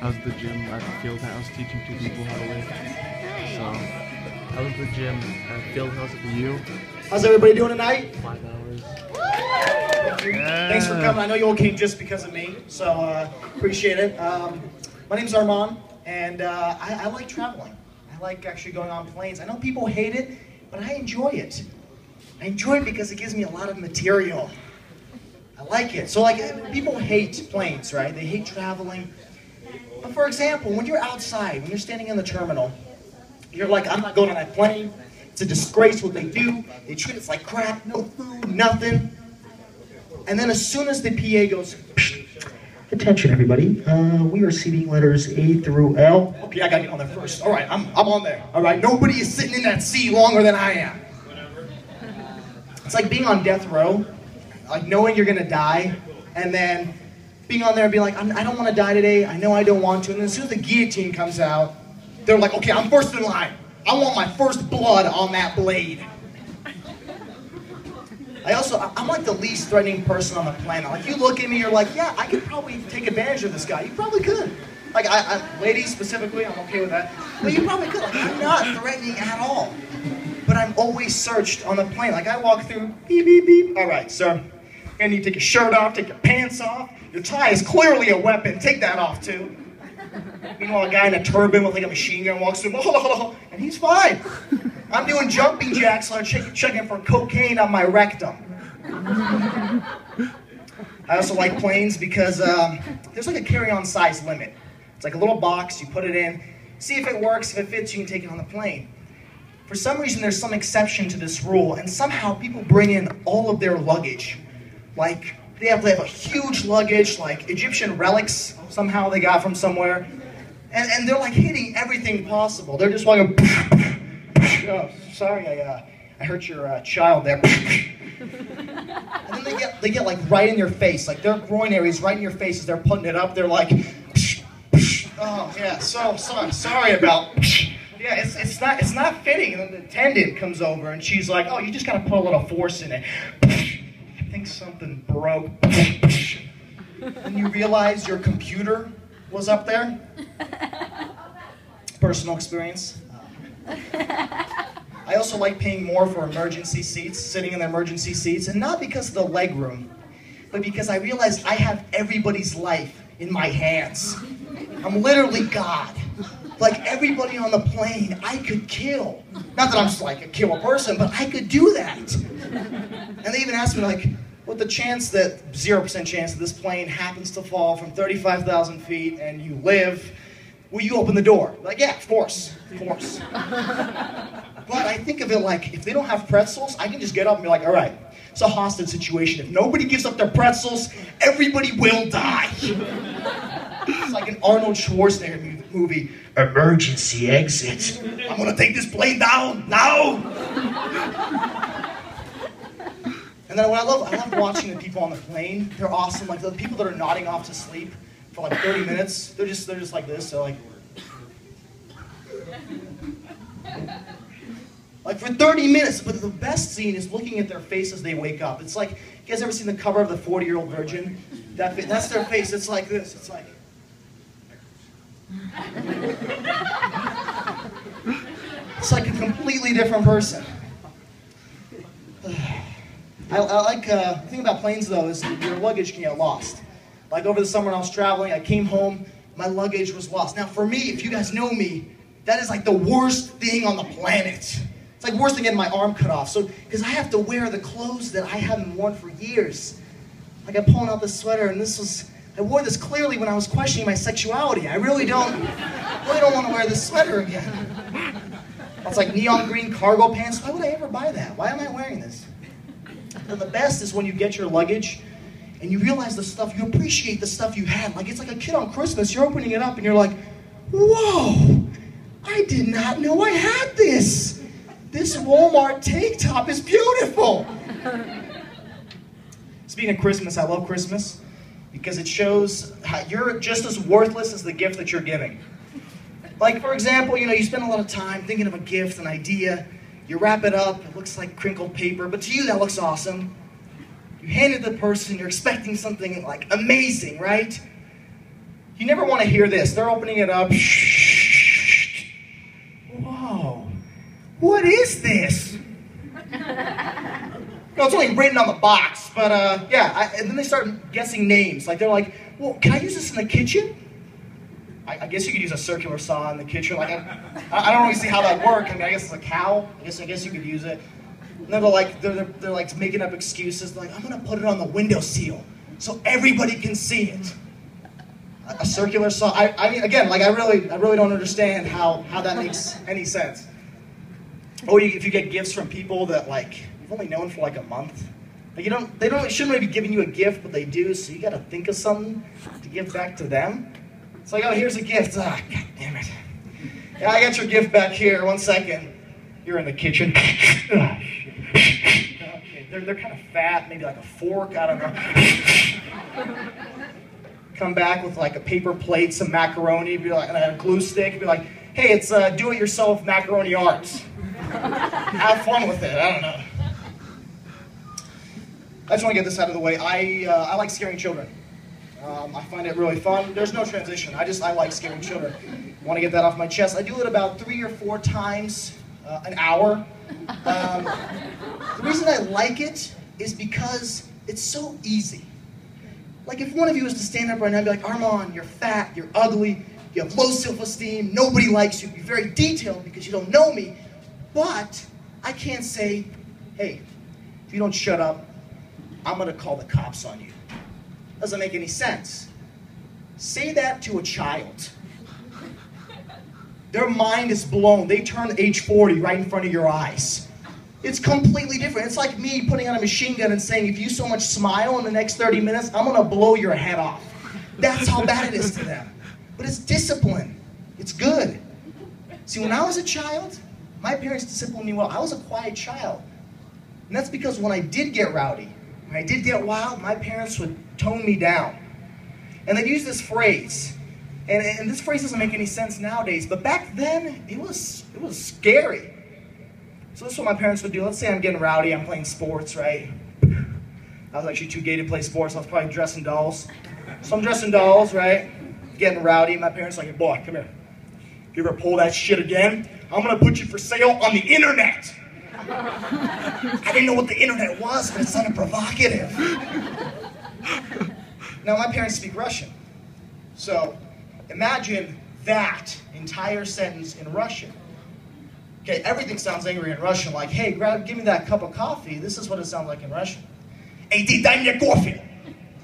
I was at the gym at the field house teaching two people how to lift. So I was at the gym at field house at the U. How's everybody doing tonight? 5 hours. Yeah. Thanks for coming. I know you all came just because of me, so appreciate it. My name's Arman, and I like traveling. I like actually going on planes. I know people hate it, but I enjoy it. I enjoy it because it gives me a lot of material. I like it. So like, people hate planes, right? They hate traveling. But for example, when you're outside, when you're standing in the terminal, you're like, I'm not going on that plane. It's a disgrace what they do. They treat us like crap, no food, nothing. And then as soon as the PA goes, attention everybody, we are seating letters A through L. Okay, I gotta get on there first. All right, I'm on there. All right, nobody is sitting in that seat longer than I am. It's like being on death row, like knowing you're gonna die, and then being on there and being like, I don't want to die today. I know I don't want to. And then as soon as the guillotine comes out, they're like, okay, I'm first in line. I want my first blood on that blade. I'm like the least threatening person on the planet. Like, you look at me, you're like, yeah, I could probably take advantage of this guy. You probably could. Like, ladies specifically, I'm okay with that. But you probably could. Like, I'm not threatening at all. But I'm always searched on the plane. Like, I walk through, beep, beep, beep. All right, sir. You're gonna need to take your shirt off, take your pants off. Your tie is clearly a weapon. Take that off, too. Meanwhile, a guy in a turban with like a machine gun walks through, and he's fine. I'm doing jumping jacks, so I'm checking for cocaine on my rectum. I also like planes because there's like a carry-on size limit. It's like a little box, you put it in, see if it works, if it fits, you can take it on the plane. For some reason, there's some exception to this rule, and somehow people bring in all of their luggage. Like, they have a huge luggage, like Egyptian relics, somehow they got from somewhere. And they're like hitting everything possible. They're just walking, oh, sorry, I hurt your child there. And then they get like right in your face, like their groin area is right in your face as they're putting it up. They're like, oh yeah, so sorry about, yeah, it's not fitting. And then the attendant comes over and she's like, oh, you just gotta put a little force in it. I think something broke. And you realize your computer was up there. Personal experience. I also like paying more for emergency seats, sitting in the emergency seats, and not because of the leg room, but because I realize I have everybody's life in my hands. I'm literally God. Like, everybody on the plane, I could kill. Not that I'm just like a kill a person, but I could do that. And they even asked me, like, with the chance that, 0% chance that this plane happens to fall from 35,000 feet and you live, will you open the door? Like, yeah, of course. But I think of it like, if they don't have pretzels, I can just get up and be like, all right, it's a hostage situation. If nobody gives up their pretzels, everybody will die. It's like an Arnold Schwarzenegger movie, emergency exit. I'm gonna take this plane down now. And then what I love watching the people on the plane. They're awesome. Like, the people that are nodding off to sleep for like 30 minutes, they're just like this. They're like for 30 minutes. But the best scene is looking at their face as they wake up. It's like, you guys ever seen the cover of the 40-Year-Old Virgin? That's their face. It's like this. It's like. It's like a completely different person. I like, the thing about planes though is your luggage can get lost. Like, over the summer when I was traveling, I came home, my luggage was lost. Now for me, if you guys know me, that is like the worst thing on the planet. It's like worse than getting my arm cut off. So, because I have to wear the clothes that I haven't worn for years. Like, I'm pulling out this sweater, and I wore this clearly when I was questioning my sexuality. I really don't want to wear this sweater again. It's like neon green cargo pants. Why would I ever buy that? Why am I wearing this? And the best is when you get your luggage and you realize the stuff, you appreciate the stuff you had. Like, it's like a kid on Christmas. You're opening it up and you're like, whoa, I did not know I had this. This Walmart tank top is beautiful. Speaking of Christmas, I love Christmas because it shows how you're just as worthless as the gift that you're giving. Like, for example, you spend a lot of time thinking of a gift, an idea. You wrap it up, it looks like crinkled paper, but to you that looks awesome. You hand it to the person, you're expecting something like amazing, right? You never want to hear this. They're opening it up. Whoa. What is this? No, it's only written on the box, but yeah. And then they start guessing names. Like they're like, well, can I use this in the kitchen? I guess you could use a circular saw in the kitchen. Like I don't really see how that works. I mean, I guess it's a cow. I guess you could use it. And they're like making up excuses. They're like, I'm gonna put it on the windowsill so everybody can see it. A circular saw. I mean, again, like I really don't understand how that makes any sense. Or if you get gifts from people that like you've only known for like a month, like they shouldn't really be giving you a gift, but they do. So you got to think of something to give back to them. It's like, oh, here's a gift. Ah, God damn it. Yeah, I got your gift back here. 1 second. You're in the kitchen. Okay, they're kind of fat, maybe like a fork. I don't know. Come back with like a paper plate, some macaroni, be like, and a glue stick, be like, hey, it's do-it-yourself macaroni arts. Have fun with it. I don't know. I just want to get this out of the way. I like scaring children. I find it really fun. There's no transition. I like scaring children. I want to get that off my chest. I do it about 3 or 4 times an hour. The reason I like it is because it's so easy. Like if one of you was to stand up right now and be like, Arman, you're fat, you're ugly, you have low self-esteem, nobody likes you, be very detailed because you don't know me, but I can't say, hey, if you don't shut up, I'm gonna call the cops on you. Doesn't make any sense. Say that to a child. Their mind is blown. They turn age 40 right in front of your eyes. It's completely different. It's like me putting on a machine gun and saying, if you so much smile in the next 30 minutes, I'm gonna blow your head off. That's how bad it is to them. But it's discipline. It's good. See, when I was a child, my parents disciplined me well. I was a quiet child. And that's because when I did get rowdy, when I did get wild, my parents would tone me down. And they'd use this phrase. And this phrase doesn't make any sense nowadays, but back then, it was scary. So this is what my parents would do. Let's say I'm getting rowdy, I'm playing sports, right? I was actually too gay to play sports, I was probably dressing dolls. So I'm dressing dolls, right? Getting rowdy, my parents are like, boy, come here. If you ever pull that shit again, I'm gonna put you for sale on the internet. I didn't know what the internet was, but it sounded provocative. Now my parents speak Russian. So imagine that entire sentence in Russian. Okay, everything sounds angry in Russian, like, hey, give me that cup of coffee. This is what it sounds like in Russian. Hey, ты дай мне кофе.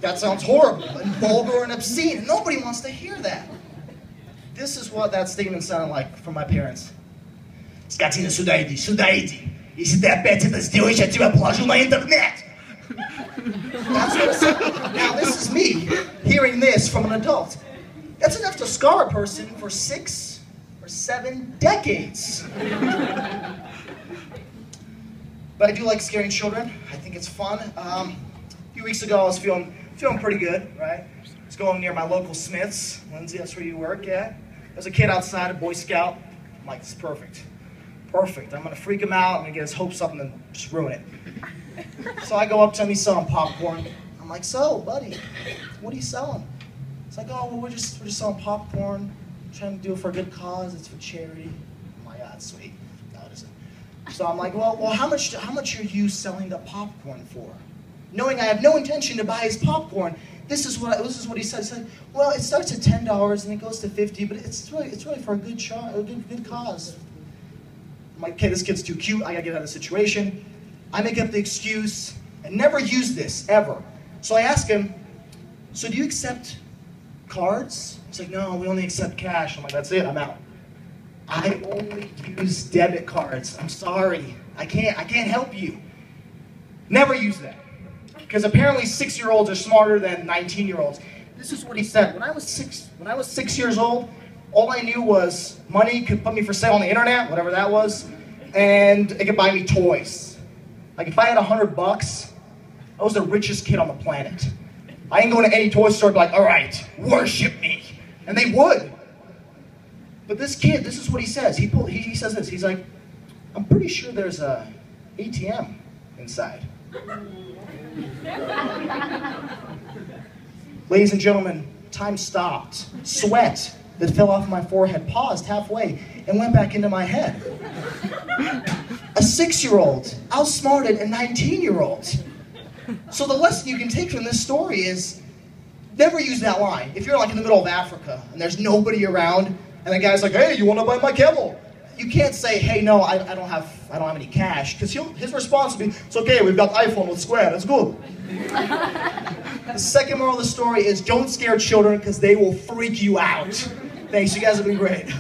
That sounds horrible and vulgar and obscene. Nobody wants to hear that. This is what that statement sounded like from my parents. Скотина, сюда иди, сюда иди. Если ты опять это сделаешь, я тебя положу на интернет. That's what it sounded. Now this is me hearing this from an adult. That's enough to scar a person for 6 or 7 decades. But I do like scaring children. I think it's fun. A few weeks ago, I was feeling pretty good, right? I was going near my local Smith's. Lindsay, that's where you work, yeah? There's a kid outside, a Boy Scout. I'm like, this is perfect. Perfect. I'm going to freak him out. I'm going to get his hopes up and then just ruin it. So I go up to him, he's selling popcorn. I'm like, so, buddy, what are you selling? It's like, oh, well, we're just selling popcorn. Trying to do it for a good cause. It's for charity. Oh my God, sweet. No, it isn't. So I'm like, well, how much are you selling the popcorn for? Knowing I have no intention to buy his popcorn, this is what he said. He said, well, it starts at $10 and it goes to $50, but it's really for a good cause. I'm like, okay, this kid's too cute. I gotta get out of the situation. I make up the excuse and never use this ever. So I ask him, so do you accept cards? He's like, no, we only accept cash. I'm like, that's it, I'm out. I only use debit cards. I'm sorry. I can't help you. Never use that. Because apparently 6-year-olds are smarter than 19-year-olds. This is what he said. When I was 6 years old, all I knew was money could put me for sale on the internet, whatever that was, and it could buy me toys. Like if I had $100, I was the richest kid on the planet. I ain't going to any toy store and be like, all right, worship me. And they would. But this kid, this is what he says. He says this. He's like, I'm pretty sure there's a ATM inside. Ladies and gentlemen, time stopped. Sweat that fell off my forehead paused halfway and went back into my head. A 6-year-old outsmarted a 19-year-old. So the lesson you can take from this story is never use that line. If you're like in the middle of Africa and there's nobody around and the guy's like, hey, you want to buy my camel? You can't say, hey, no, I don't have any cash, because his response will be, it's okay, we've got iPhone with Square, that's good. The second moral of the story is don't scare children because they will freak you out. Thanks, you guys have been great.